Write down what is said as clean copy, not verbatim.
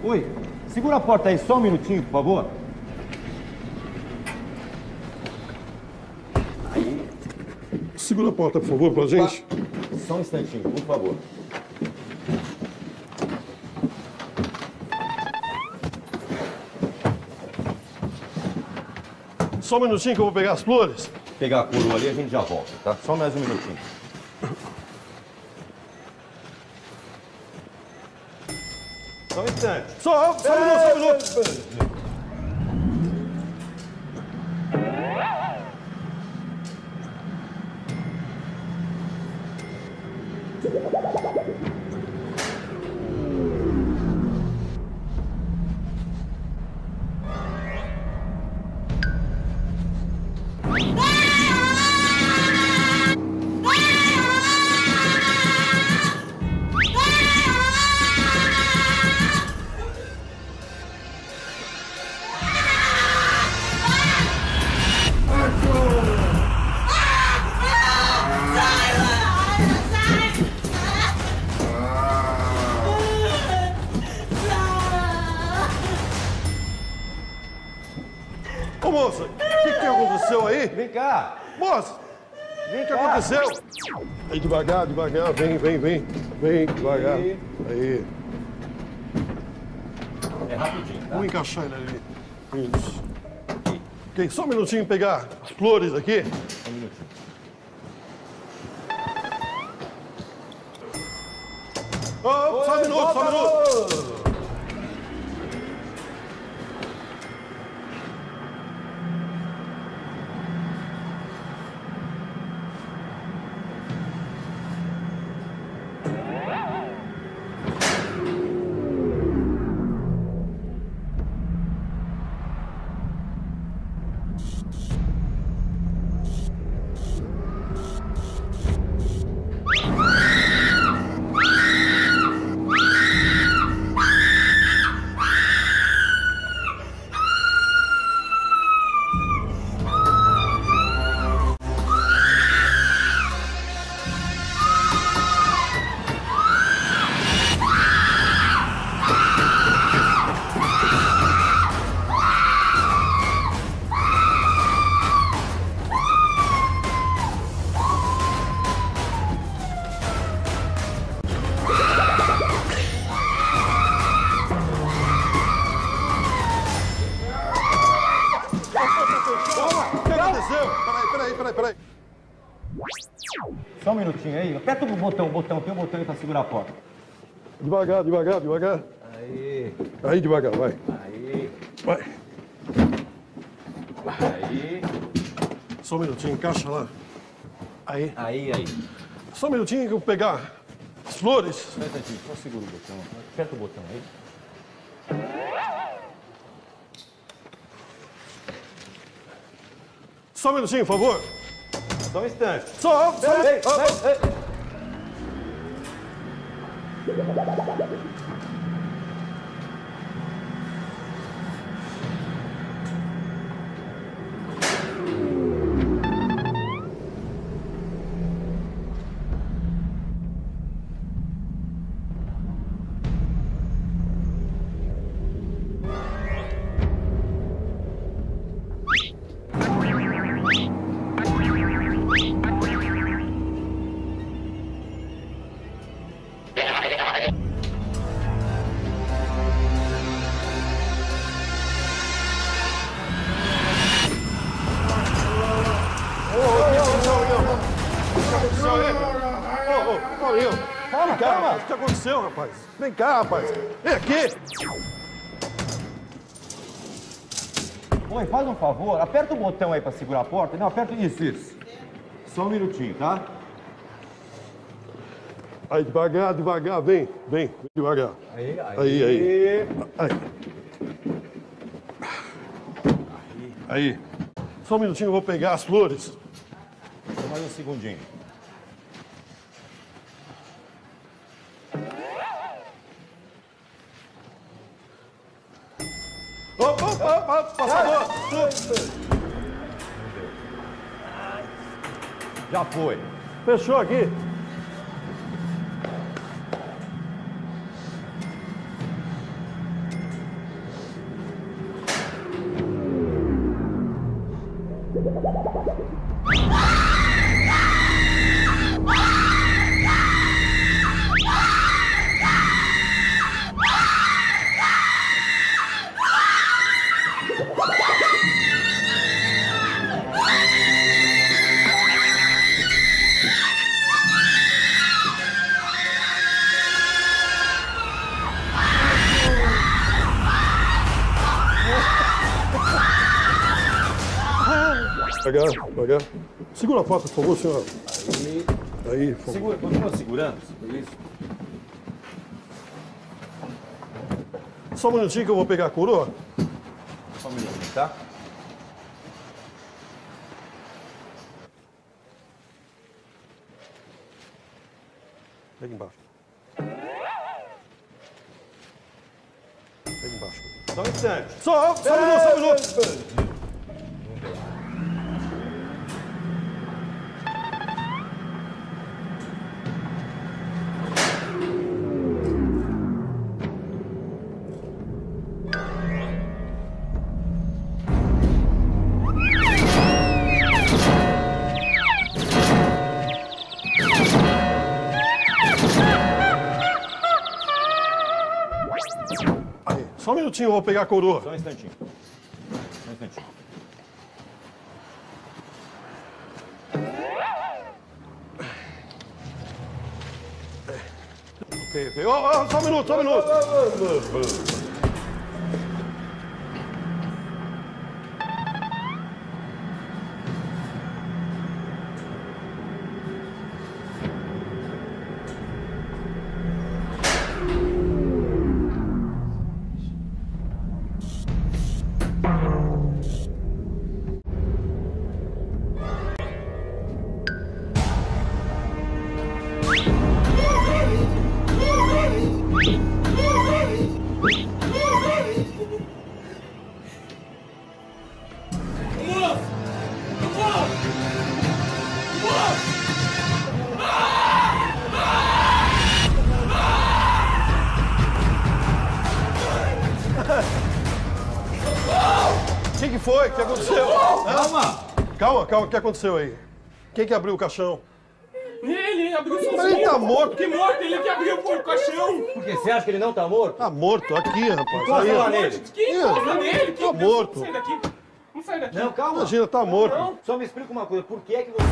Oi, segura a porta aí só um minutinho, por favor. Aí. Segura a porta, por favor, pra gente. Só um instantinho, por favor. Só um minutinho que eu vou pegar as flores. Pegar a coroa ali, a gente já volta, tá? Só mais um minutinho. Só um instante. Só um minuto. Ô, moça, o que aconteceu aí? Vem cá. Moça, Vem o que cá. aconteceu? Aí, devagar, vem. Vem, devagar. Aí. É rapidinho, tá? Vamos encaixar ele ali. Isso. Ok, só um minutinho pegar as flores aqui. Um minutinho. Oh, só um minuto. Peraí. Só um minutinho aí. Aperta o botão, tem um botão aí pra segurar a porta. Devagar. Aí. Aí, devagar, vai. Aí. Vai. Aí. Só um minutinho, encaixa lá. Aí. Aí. Só um minutinho que eu vou pegar as flores. Só um instantinho, só segura o botão. Aperta o botão aí. Só um minutinho, por favor. Só um instante. Só um Ei. Calma. O que aconteceu, rapaz? Vem cá, rapaz. Vem aqui. Oi, faz um favor, aperta o botão aí pra segurar a porta. Não, aperta isso. Só um minutinho, tá? Aí, devagar, vem devagar. Aí. Só um minutinho, eu vou pegar as flores. Só mais um segundinho. Opa, passador! Já foi. Fechou aqui. Devagar. Segura a porta, por favor, senhor. Aí, por favor. Segura, continua segurando. Isso. Só um minutinho que eu vou pegar a coroa. Só um minutinho, tá? Pega embaixo. Pega embaixo. Só um instante. Só um minuto. Só um minutinho, eu vou pegar a coroa. Só um instantinho. Só um instantinho. Ok. Só um minuto. O que foi? O que aconteceu? Calma, o que aconteceu aí? Quem que abriu o caixão? Ele abriu sozinho. Mas ele tá morto. Que morto? Ele que abriu o caixão. Por quê? Você acha que ele não tá morto? Tá morto, aqui, rapaz. Encosta lá nele. Que encosta nele? Tá morto. Vamos sair daqui. Vamos sair daqui. Não, calma. Imagina, tá morto. Não. Só me explica uma coisa. Por que é que você...